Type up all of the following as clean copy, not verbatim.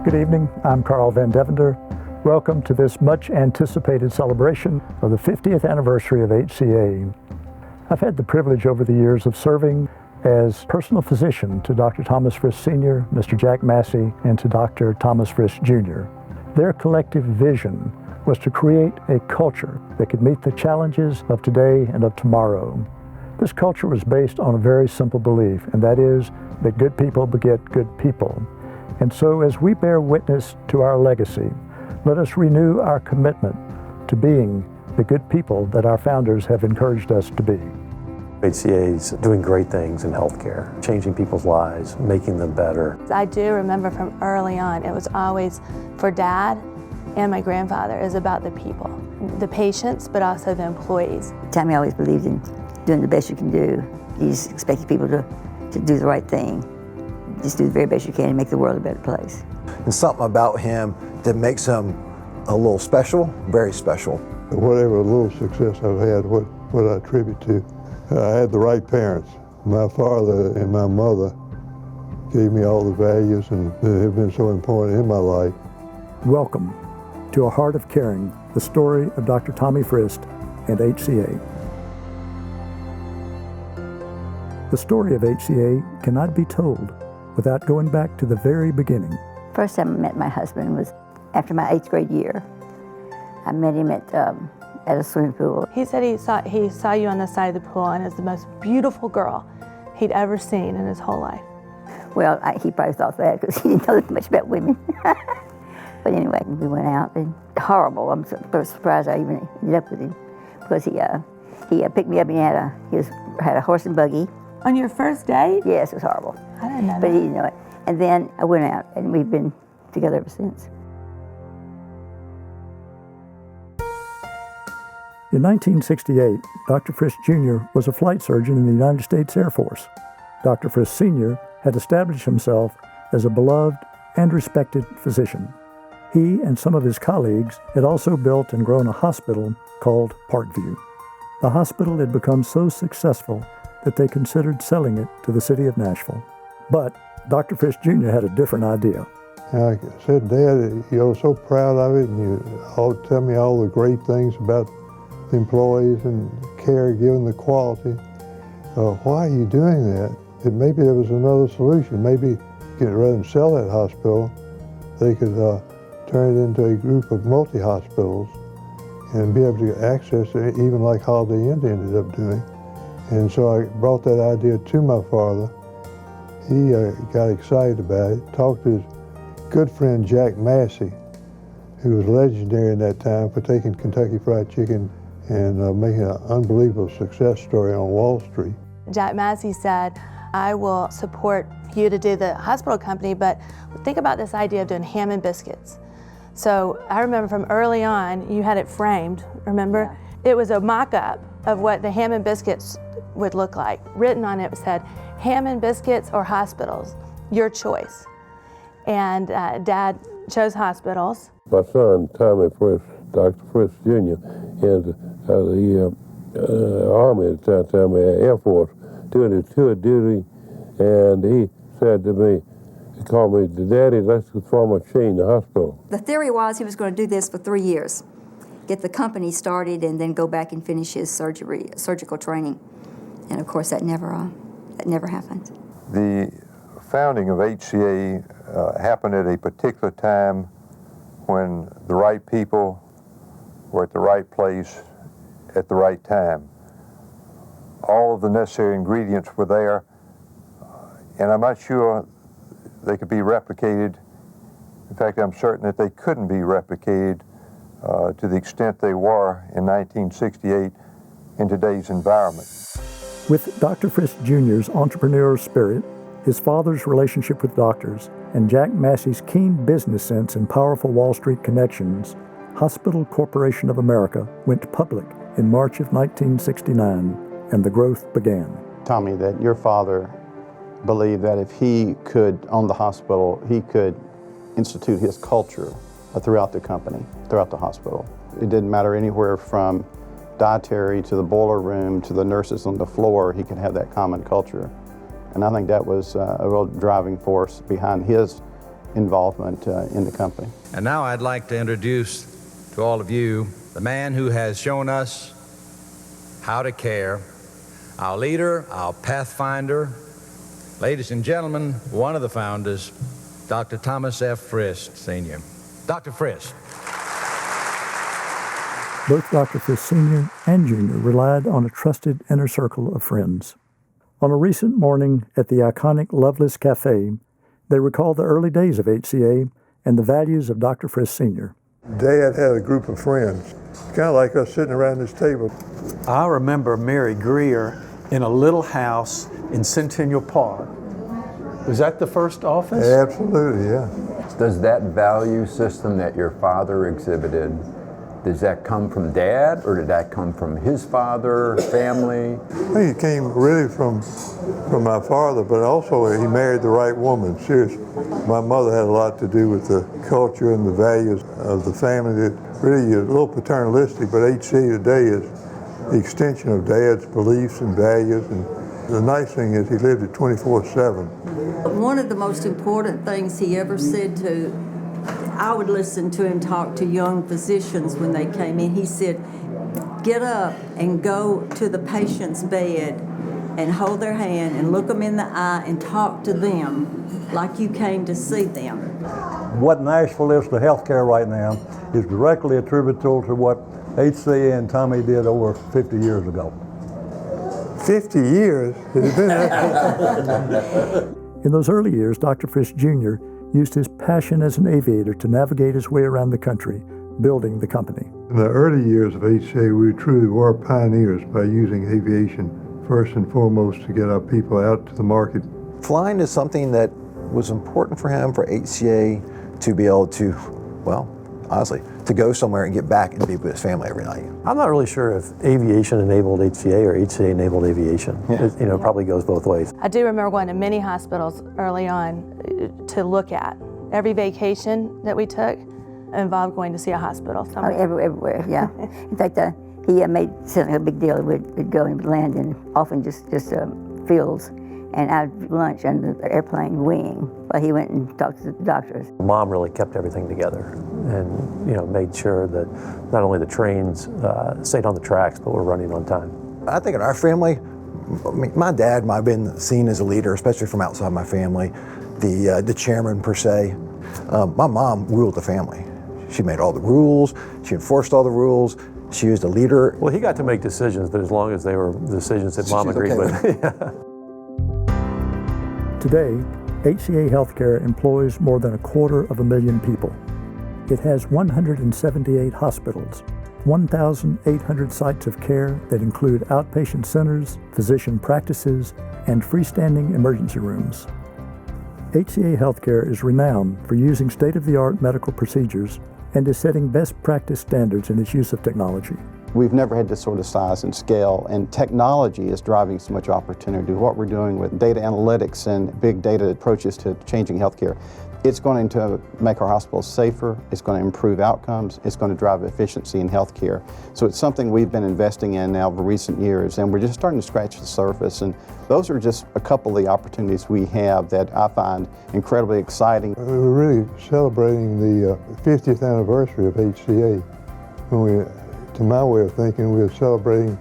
Good evening, I'm Carl Van Devender. Welcome to this much anticipated celebration of the 50th anniversary of HCA. I've had the privilege over the years of serving as personal physician to Dr. Thomas Frist Sr., Mr. Jack Massey, and to Dr. Thomas Frist Jr. Their collective vision was to create a culture that could meet the challenges of today and of tomorrow. This culture was based on a very simple belief, and that is that good people beget good people. And so as we bear witness to our legacy, let us renew our commitment to being the good people that our founders have encouraged us to be. HCA is doing great things in healthcare, changing people's lives, making them better. I do remember from early on, it was always for Dad and my grandfather, is about the people, the patients, but also the employees. Tommy always believed in doing the best you can do. He's expecting people to do the right thing. Just do the very best you can and make the world a better place. And something about him that makes him a little special, very special. Whatever little success I've had, what I attribute to, I had the right parents. My father and my mother gave me all the values and they have been so important in my life. Welcome to A Heart of Caring, the story of Dr. Tommy Frist and HCA. The story of HCA cannot be told without going back to the very beginning. First time I met my husband was after my 8th grade year. I met him at a swimming pool. He said he saw you on the side of the pool and is the most beautiful girl he'd ever seen in his whole life. Well, he probably thought that because he didn't know much about women. But anyway, we went out and horrible. I'm so surprised I even ended up with him because he picked me up and he had a horse and buggy. On your first date? Yes, it was horrible. I didn't know that. But he didn't know it. And then I went out and we've been together ever since. In 1968, Dr. Frist Jr. was a flight surgeon in the United States Air Force. Dr. Frist Sr. had established himself as a beloved and respected physician. He and some of his colleagues had also built and grown a hospital called Parkview. The hospital had become so successful that they considered selling it to the city of Nashville. But Dr. Frist Jr. had a different idea. I said, Dad, you're so proud of it and you all tell me all the great things about the employees and care given the quality. Why are you doing that? Maybe there was another solution. Maybe rather than sell that hospital, they could turn it into a group of multi-hospitals and be able to get access to it, even like Holiday Inn ended up doing. And so I brought that idea to my father. He got excited about it, talked to his good friend Jack Massey, who was legendary in that time for taking Kentucky Fried Chicken and making an unbelievable success story on Wall Street. Jack Massey said, I will support you to do the hospital company, but think about this idea of doing ham and biscuits. So I remember from early on, you had it framed, remember? Yeah. It was a mock-up of what the ham and biscuits would look like. Written on it said, ham and biscuits or hospitals, your choice. And Dad chose hospitals. My son, Tommy Frist, Dr. Frist Jr., in the Army at the time, Air Force, doing his tour duty, and he said to me, he called me, Daddy, let's form a chain, the hospital. The theory was he was going to do this for 3 years, get the company started, and then go back and finish his surgical training. And of course, that never happened. The founding of HCA happened at a particular time when the right people were at the right place at the right time. All of the necessary ingredients were there, and I'm not sure they could be replicated. In fact, I'm certain that they couldn't be replicated to the extent they were in 1968 in today's environment. With Dr. Frist Jr.'s entrepreneurial spirit, his father's relationship with doctors, and Jack Massey's keen business sense and powerful Wall Street connections, Hospital Corporation of America went public in March of 1969, and the growth began. Tommy, that your father believed that if he could own the hospital, he could institute his culture throughout the company, throughout the hospital. It didn't matter anywhere from dietary to the boiler room to the nurses on the floor, he could have that common culture. And I think that was a real driving force behind his involvement in the company. And now I'd like to introduce to all of you the man who has shown us how to care, our leader, our pathfinder. Ladies and gentlemen, one of the founders, Dr. Thomas F. Frist, Sr. Dr. Frist. Both Dr. Frist Sr. and Jr. relied on a trusted inner circle of friends. On a recent morning at the iconic Loveless Cafe, they recalled the early days of HCA and the values of Dr. Frist Sr. Dad had a group of friends, kind of like us sitting around this table. I remember Mary Greer in a little house in Centennial Park. Was that the first office? Absolutely, yeah. Does that value system that your father exhibited, does that come from Dad, or did that come from his father, family? I think it came really from my father, but also he married the right woman, seriously. My mother had a lot to do with the culture and the values of the family. That really is a little paternalistic, but HCA today is the extension of Dad's beliefs and values. And the nice thing is he lived it 24/7. One of the most important things he ever said to, I would listen to him talk to young physicians when they came in. He said, get up and go to the patient's bed and hold their hand and look them in the eye and talk to them like you came to see them. What Nashville is to healthcare right now is directly attributable to what HCA and Tommy did over 50 years ago. 50 years? In those early years, Dr. Frist Jr. used his passion as an aviator to navigate his way around the country, building the company. In the early years of HCA, we truly were pioneers by using aviation first and foremost to get our people out to the market. Flying is something that was important for him, for HCA, to be able to, well, honestly, to go somewhere and get back and be with his family every night. I'm not really sure if aviation enabled HCA or HCA enabled aviation. Yeah. It probably goes both ways. I do remember going to many hospitals early on to look at. Every vacation that we took involved going to see a hospital somewhere. Oh, everywhere, yeah. In fact, he made something a big deal. We'd go and we'd land in often just fields, and I'd lunch under the airplane wing while he went and talked to the doctors. Mom really kept everything together and made sure that not only the trains stayed on the tracks, but were running on time. I think in our family, my dad might have been seen as a leader, especially from outside my family, the chairman per se. My mom ruled the family. She made all the rules, she enforced all the rules, she was a leader. Well, he got to make decisions, but as long as they were decisions that Mom agreed with. Yeah. Today, HCA Healthcare employs more than 250,000 people. It has 178 hospitals, 1,800 sites of care that include outpatient centers, physician practices, and freestanding emergency rooms. HCA Healthcare is renowned for using state-of-the-art medical procedures and is setting best practice standards in its use of technology. We've never had this sort of size and scale, and technology is driving so much opportunity. What we're doing with data analytics and big data approaches to changing healthcare, it's going to make our hospitals safer, it's going to improve outcomes, it's going to drive efficiency in healthcare. So it's something we've been investing in now for recent years, and we're just starting to scratch the surface. And those are just a couple of the opportunities we have that I find incredibly exciting. We're really celebrating the 50th anniversary of HCA. When we, to my way of thinking, we're celebrating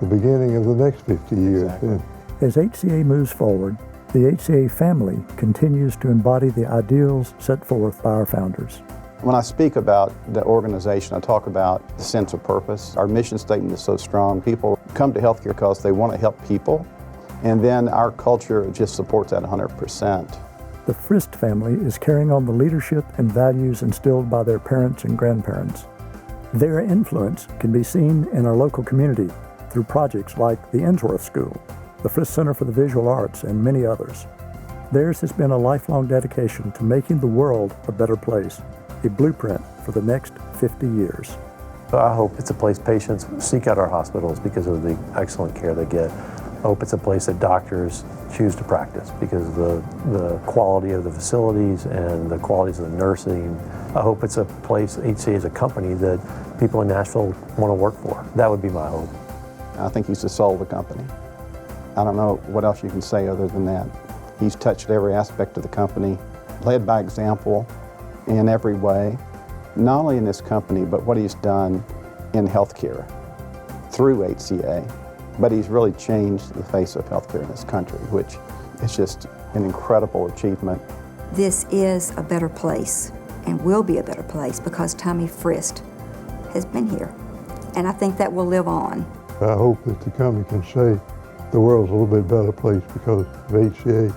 the beginning of the next 50 years. Exactly. Yeah. As HCA moves forward, the HCA family continues to embody the ideals set forth by our founders. When I speak about the organization, I talk about the sense of purpose. Our mission statement is so strong. People come to healthcare because they want to help people, and then our culture just supports that 100%. The Frist family is carrying on the leadership and values instilled by their parents and grandparents. Their influence can be seen in our local community through projects like the Ensworth School, the Frist Center for the Visual Arts, and many others. Theirs has been a lifelong dedication to making the world a better place, a blueprint for the next 50 years. I hope it's a place patients seek out our hospitals because of the excellent care they get. I hope it's a place that doctors choose to practice because of the quality of the facilities and the qualities of the nursing. I hope it's a place, HCA is a company that people in Nashville want to work for. That would be my hope. I think he's the soul of the company. I don't know what else you can say other than that. He's touched every aspect of the company. led by example in every way, not only in this company, but what he's done in healthcare through HCA. But he's really changed the face of healthcare in this country, which is just an incredible achievement. This is a better place and will be a better place because Tommy Frist has been here. And I think that will live on. I hope that the company can say the world's a little bit better place because of HCA.